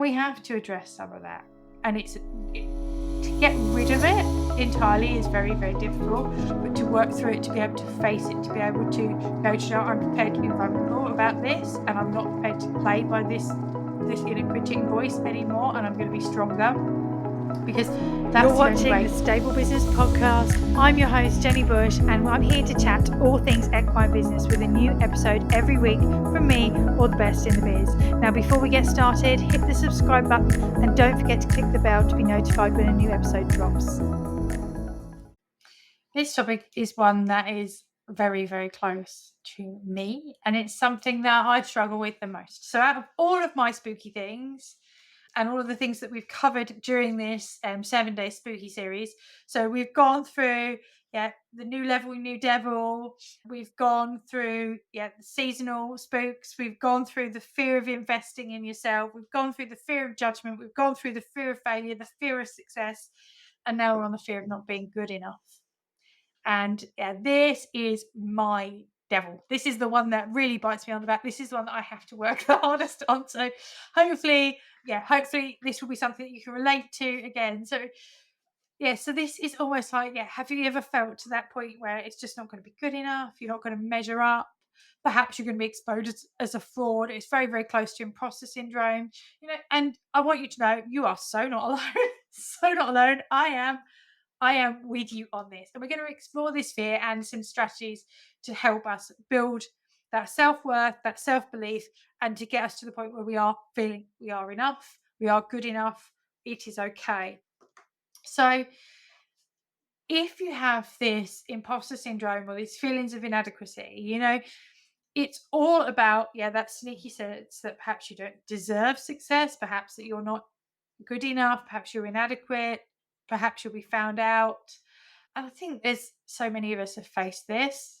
We have to address some of that. And to get rid of it entirely is very, very difficult. But to work through it, to be able to face it, to be able to go, I'm prepared to be vulnerable about this, and I'm not prepared to play by this inner critic voice anymore, and I'm going to be stronger. Because that's You're watching the Stable Business Podcast. I'm your host, Jenny Bush, and I'm here to chat all things equine business with a new episode every week from me or the best in the biz. Now, before we get started, hit the subscribe button and don't forget to click the bell to be notified when a new episode drops. This topic is one that is very, very close to me, and it's something that I struggle with the most. So out of all of my spooky things, and all of the things that we've covered during this 7-day spooky series. So we've gone through, the new level, new devil. We've gone through, the seasonal spooks. We've gone through the fear of investing in yourself. We've gone through the fear of judgment. We've gone through the fear of failure, the fear of success. And now we're on the fear of not being good enough. And this is my devil. This is the one that really bites me on the back. This is the one that I have to work the hardest on. So hopefully this will be something that you can relate to again. So so this is almost like, have you ever felt to that point where it's just not going to be good enough? You're not going to measure up. Perhaps you're going to be exposed as a fraud. It's very, very close to imposter syndrome, and I want you to know you are so not alone. So not alone. I am with you on this. And we're going to explore this fear and some strategies to help us build that self-worth, that self-belief, and to get us to the point where we are feeling we are enough, we are good enough, it is okay. So if you have this imposter syndrome or these feelings of inadequacy, it's all about, that sneaky sense that perhaps you don't deserve success, perhaps that you're not good enough, perhaps you're inadequate, perhaps you'll be found out. And I think there's so many of us have faced this.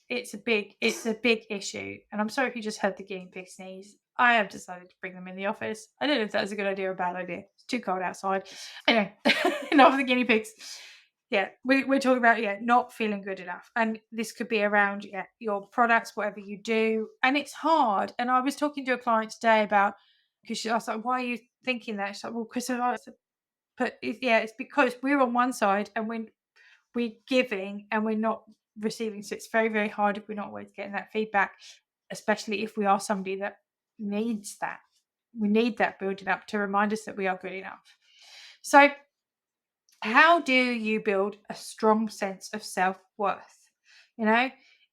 It's a big issue. And I'm sorry if you just heard the guinea pig sneeze. I have decided to bring them in the office. I don't know if that was a good idea or a bad idea. It's too cold outside. Anyway, enough of the guinea pigs. We're talking about, not feeling good enough. And this could be around, your products, whatever you do. And it's hard. And I was talking to a client today about, because I was like, why are you thinking that? She's like, well, because it's because we're on one side and we're giving and we're not receiving. So it's very, very hard if we're not always getting that feedback, especially if we are somebody that needs that. We need that building up to remind us that we are good enough. So how do you build a strong sense of self-worth?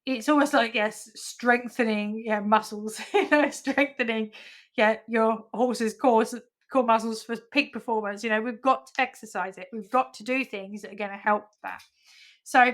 It's almost like, strengthening muscles, strengthening your horse's core muscles for peak performance. We've got to exercise it. We've got to do things that are going to help that. So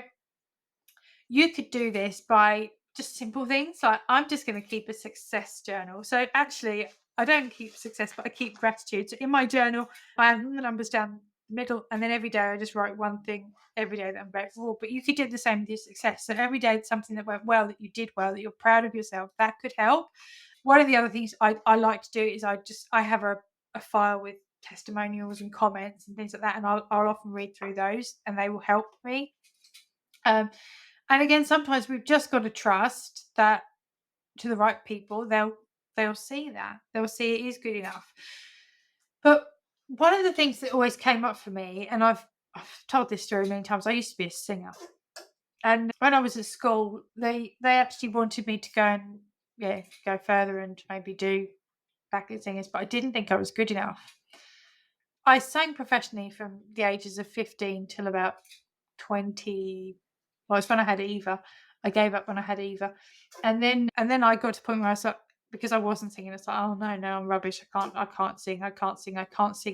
you could do this by just simple things. Like, I'm just going to keep a success journal. So actually, I don't keep success, but I keep gratitude. So in my journal, I have the numbers down the middle, and then every day I just write one thing every day that I'm grateful for. But you could do the same with your success. So every day it's something that went well, that you did well, that you're proud of yourself. That could help. One of the other things I like to do is I have a file with testimonials and comments and things like that, and I'll often read through those, and they will help me. And again, sometimes we've just got to trust that to the right people, they'll see that. They'll see it is good enough. But one of the things that always came up for me, and I've told this story many times, I used to be a singer. And when I was at school, they actually wanted me to go and go further and maybe do backup singers, but I didn't think I was good enough. I sang professionally from the ages of 15 till about 20. Well, it's when I had Eva. I gave up when I had Eva. And then I got to the point where I was like, because I wasn't singing, it's like, oh no, I'm rubbish. I can't sing.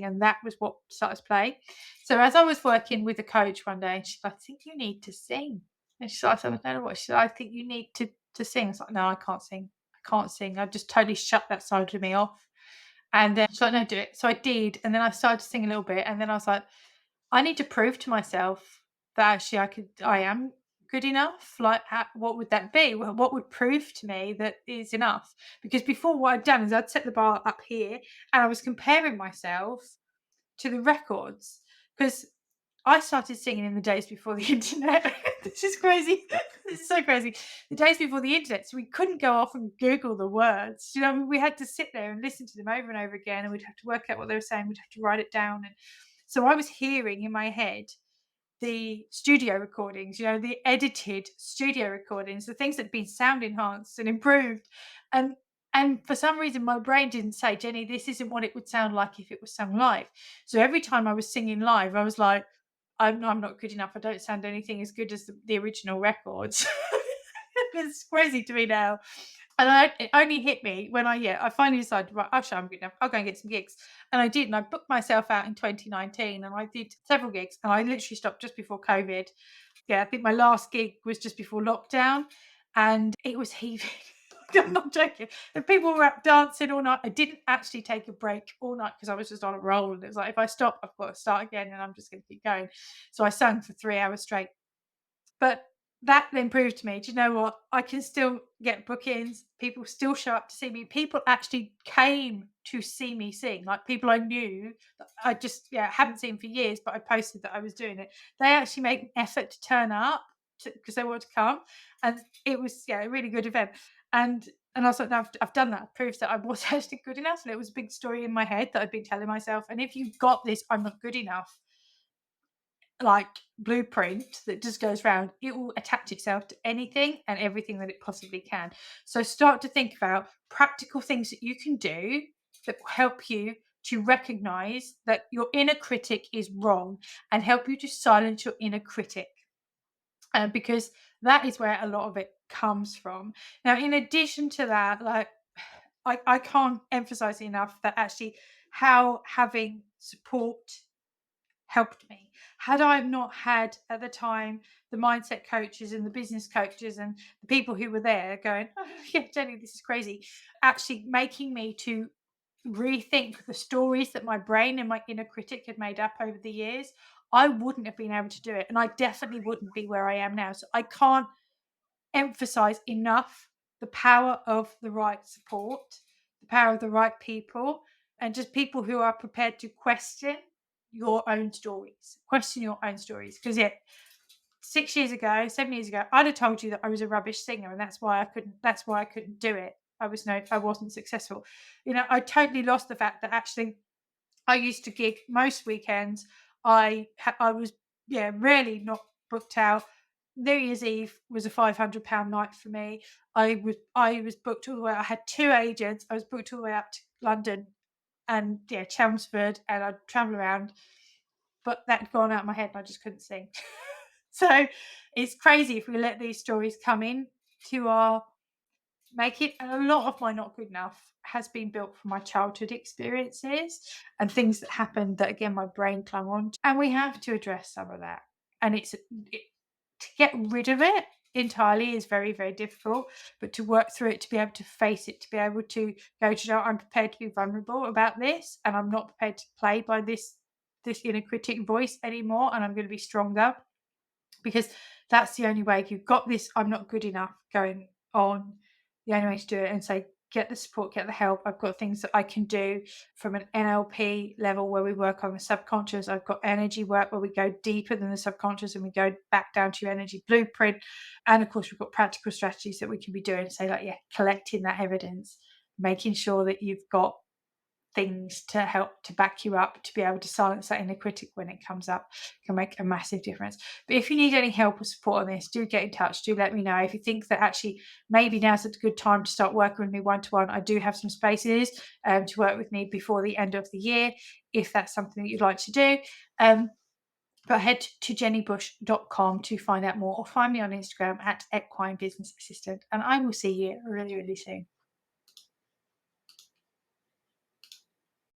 And that was what started to play. So as I was working with a coach one day, and she's like, I think you need to sing. And she's like, I don't know what. She said, I think you need to sing. It's like, no, I can't sing. I just totally shut that side of me off. And then she's like, no, do it. So I did. And then I started to sing a little bit. And then I was like, I need to prove to myself that actually I am good enough. Like, what would that be? Well, what would prove to me that is enough? Because before, what I'd done is I'd set the bar up here and I was comparing myself to the records, because I started singing in the days before the internet. This is crazy. This is so crazy. The days before the internet, so we couldn't go off and Google the words. You know, we had to sit there and listen to them over and over again, and we'd have to work out what they were saying. We'd have to write it down. And so I was hearing in my head the studio recordings, you know, the edited studio recordings, the things that had been sound enhanced and improved. And and for some reason my brain didn't say, Jenny, this isn't what it would sound like if it was sung live. So every time I was singing live, I was like, I'm not good enough. I don't sound anything as good as the original records. It's crazy to me now. And it only hit me when I finally decided, right, I'll show I'm good enough. I'll go and get some gigs. And I did. And I booked myself out in 2019 and I did several gigs. And I literally stopped just before COVID. Yeah, I think my last gig was just before lockdown and it was heaving. I'm not joking. And people were up dancing all night. I didn't actually take a break all night because I was just on a roll. And it was like, if I stop, I've got to start again and I'm just going to keep going. So I sang for 3 hours straight. But that then proved to me, do you know what? I can still get bookings. People still show up to see me. People actually came to see me sing. Like people I knew that I just haven't seen for years, but I posted that I was doing it. They actually made an effort to turn up because they wanted to come, and it was a really good event. And I was like, no, I've done that. It proves that I was actually good enough, and it was a big story in my head that I'd been telling myself. And if you've got this, I'm not good enough like blueprint that just goes round, it will attach itself to anything and everything that it possibly can. So start to think about practical things that you can do that will help you to recognize that your inner critic is wrong and help you to silence your inner critic. Because that is where a lot of it comes from. Now, in addition to that, like I can't emphasize enough that actually how having support helped me. Had I not had at the time the mindset coaches and the business coaches and the people who were there going, oh, yeah, Jenny, this is crazy, actually making me to rethink the stories that my brain and my inner critic had made up over the years, I wouldn't have been able to do it. And I definitely wouldn't be where I am now. So I can't emphasize enough the power of the right support, the power of the right people, and just people who are prepared to question your own stories. Question your own stories. Because 6 years ago, 7 years ago, I'd have told you that I was a rubbish singer and that's why I couldn't do it. I wasn't successful. You know, I totally lost the fact that actually I used to gig most weekends. I was rarely not booked out. New Year's Eve was a £500 night for me. I was booked all the way. I had 2 agents. I was booked all the way up to London and Chelmsford, and I'd travel around. But that had gone out of my head and I just couldn't sing. So it's crazy if we let these stories come in to our make it. And a lot of my not good enough has been built from my childhood experiences and things that happened that again my brain clung on to. And we have to address some of that. And to get rid of it entirely is very, very difficult, but to work through it, to be able to face it, to be able to go, to know, I'm prepared to be vulnerable about this and I'm not prepared to play by this inner critic voice anymore, and I'm going to be stronger, because that's the only way. You've got this I'm not good enough going on, the only way to do it and say, get the support, get the help. I've got things that I can do from an NLP level where we work on the subconscious. I've got energy work where we go deeper than the subconscious and we go back down to your energy blueprint. And of course, we've got practical strategies that we can be doing. So collecting that evidence, making sure that you've got things to help to back you up, to be able to silence that inner critic when it comes up, can make a massive difference. But if you need any help or support on this, do get in touch. Do let me know. If you think that actually maybe now's a good time to start working with me one-to-one, I do have some spaces to work with me before the end of the year, if that's something that you'd like to do. But head to jennybush.com to find out more, or find me on Instagram at equine business assistant, and I will see you really, really soon.